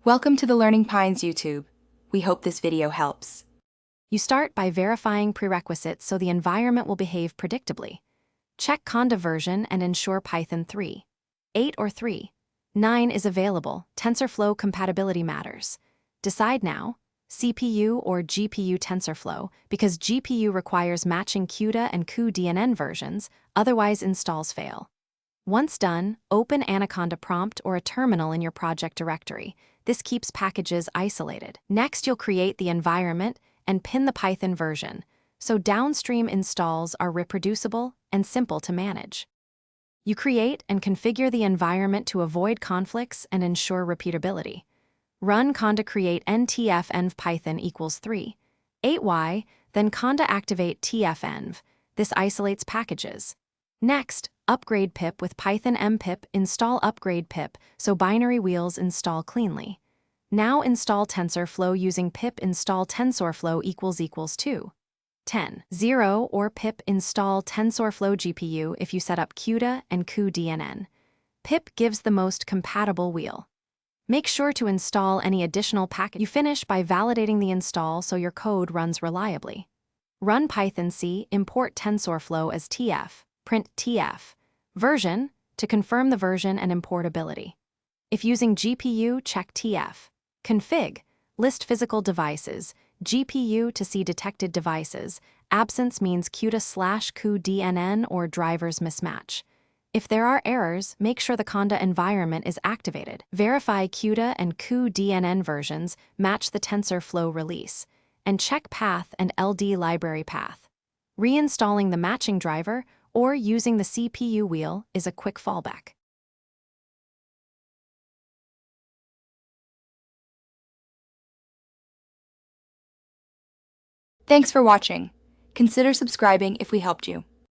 Welcome to the Learning Pines YouTube. We hope this video helps. You start by verifying prerequisites so the environment will behave predictably. Check Conda version and ensure Python 3. 8 or 3. 9 is available. TensorFlow compatibility matters. Decide now, CPU or GPU TensorFlow, because GPU requires matching CUDA and cuDNN versions, otherwise installs fail. Once done, open Anaconda prompt or a terminal in your project directory. This keeps packages isolated. Next, you'll create the environment and pin the Python version, so downstream installs are reproducible and simple to manage. You create and configure the environment to avoid conflicts and ensure repeatability. Run conda create ntf-env python equals 3. 8y, then conda activate tf-env. This isolates packages. Next, upgrade pip with python mpip install upgrade pip so binary wheels install cleanly. Now install TensorFlow using pip install tensorflow equals 2. 10. 0 or pip install TensorFlow GPU if you set up CUDA and cuDNN. Pip gives the most compatible wheel. Make sure to install any additional package. You finish by validating the install so your code runs reliably. Run Python C, import TensorFlow as TF, print TF. Version, to confirm the version and importability. If using GPU, check TF. Config, list physical devices, GPU to see detected devices. Absence means CUDA/cuDNN or drivers mismatch. If there are errors, make sure the Conda environment is activated. Verify CUDA and cuDNN versions match the TensorFlow release, and check path and LD library path. Reinstalling the matching driver or using the CPU wheel is a quick fallback. Thanks for watching. Consider subscribing if we helped you.